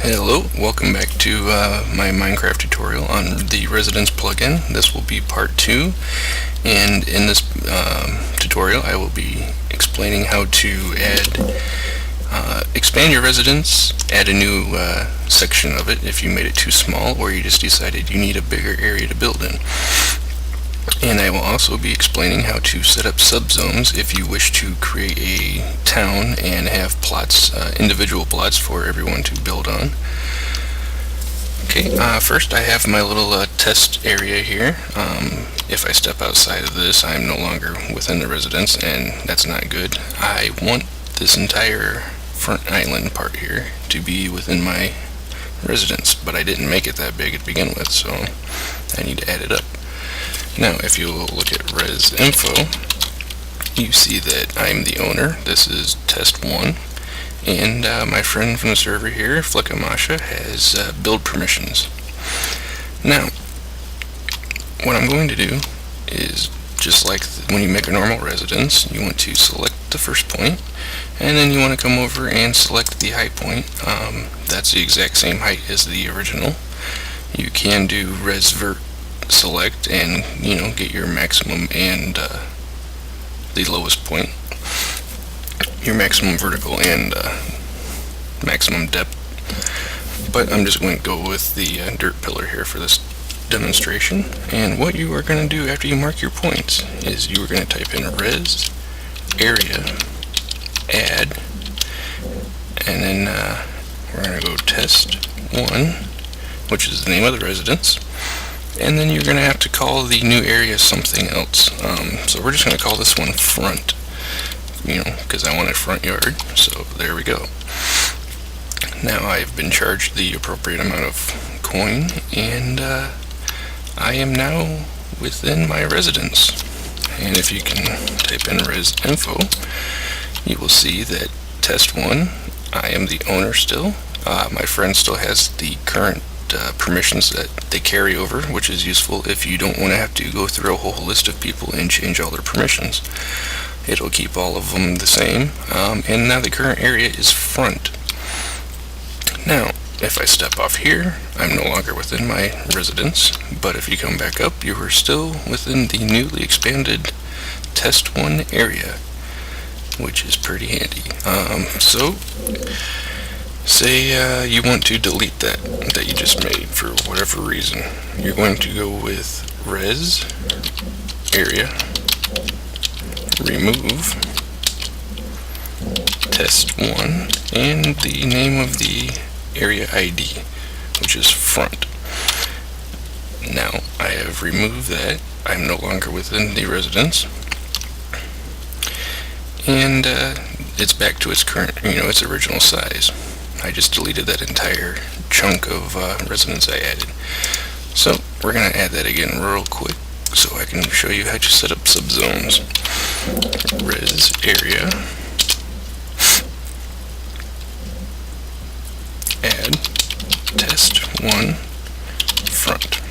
Hello, welcome back to my Minecraft tutorial on the Residence plugin. This will be part 2, and in this tutorial I will be explaining how to expand your residence, add a new section of it if you made it too small or you just decided you need a bigger area to build in. And I will also be explaining how to set up subzones if you wish to create a town and have plots, individual plots for everyone to build on. Okay, first I have my little test area here. If I step outside of this, I'm no longer within the residence, and that's not good. I want this entire front island part here to be within my residence, but I didn't make it that big to begin with, so I need to add it up. Now, if you look at res info, you see that I'm the owner. This is test 1, and my friend from the server here, Flickamasha, has build permissions. Now, what I'm going to do is, just like when you make a normal residence, you want to select the first point, and then you want to come over and select the height point. That's the exact same height as the original. You can do res vert select and get your maximum and the lowest point, your maximum vertical and maximum depth, but I'm just going to go with the dirt pillar here for this demonstration. And what you are going to do after you mark your points is you are going to type in res area add, and then we're going to go test 1, which is the name of the residence. And then you're going to have to call the new area something else. So we're just going to call this one front, because I want a front yard. So there we go. Now I've been charged the appropriate amount of coin, and I am now within my residence. And if you can type in res info, you will see that test 1, I am the owner still. My friend still has the current permissions that they carry over, which is useful if you don't want to have to go through a whole list of people and change all their permissions. It'll keep all of them the same, and now the current area is front. Now, if I step off here, I'm no longer within my residence, but if you come back up, you are still within the newly expanded test 1 area, which is pretty handy. So say you want to delete that you just made for whatever reason. You're going to go with res area remove test 1 and the name of the area ID, which is front. Now I have removed that. I'm no longer within the residence, and it's back to its current, its original size. I just deleted that entire chunk of residence I added. So we're going to add that again real quick so I can show you how to set up subzones. Res area add test 1 front.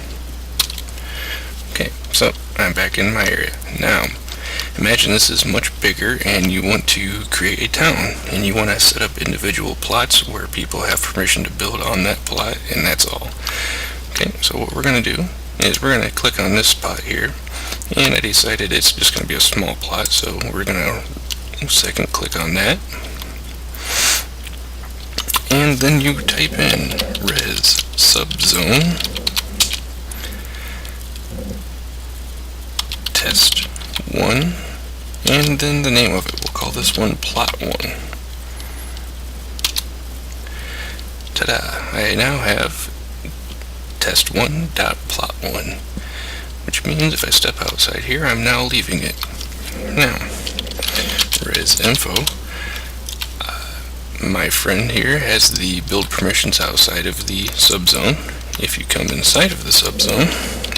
Okay, so I'm back in my area. Now imagine this is much bigger and you want to create a town, and you want to set up individual plots where people have permission to build on that plot, and that's all. Okay, so what we're going to do is we're going to click on this spot here, and I decided it's just going to be a small plot, so we're going to second click on that, and then you type in res subzone test 1, and then the name of it. We'll call this one plot 1. Ta-da! I now have test 1.plot1, which means if I step outside here, I'm now leaving it. Now, res info, my friend here has the build permissions outside of the subzone. If you come inside of the subzone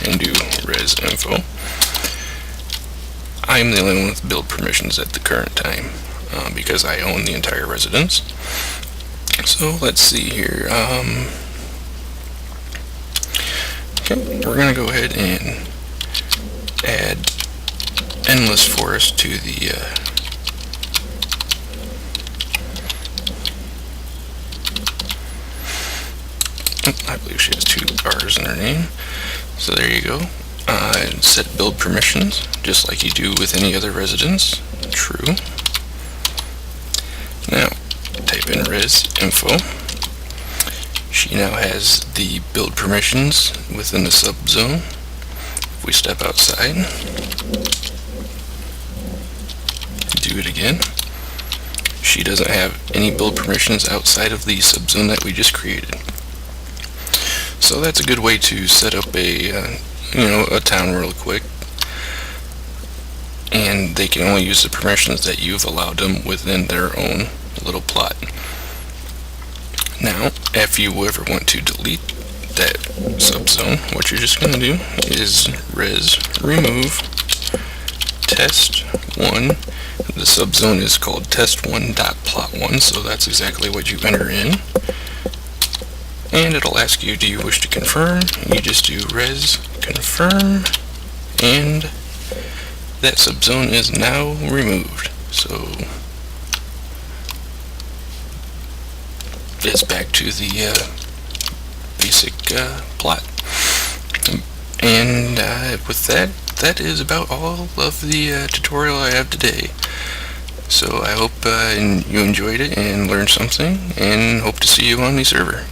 and do res info, I'm the only one with build permissions at the current time, because I own the entire residence. So let's see here. Okay, we're going to go ahead and add endless forest to the I believe she has 2 R's in her name. So there you go. Set build permissions, just like you do with any other residence. True. Now, type in res info. She now has the build permissions within the subzone. If we step outside, do it again, she doesn't have any build permissions outside of the subzone that we just created. So that's a good way to set up a town real quick, and they can only use the permissions that you've allowed them within their own little plot. Now, if you ever want to delete that subzone, what you're just going to do is res remove test1. The subzone is called test1.plot1, so that's exactly what you enter in. And it'll ask you, do you wish to confirm? You just do res confirm, and that subzone is now removed. So it's back to the basic plot. And with that, that is about all of the tutorial I have today. So I hope you enjoyed it and learned something, and hope to see you on the server.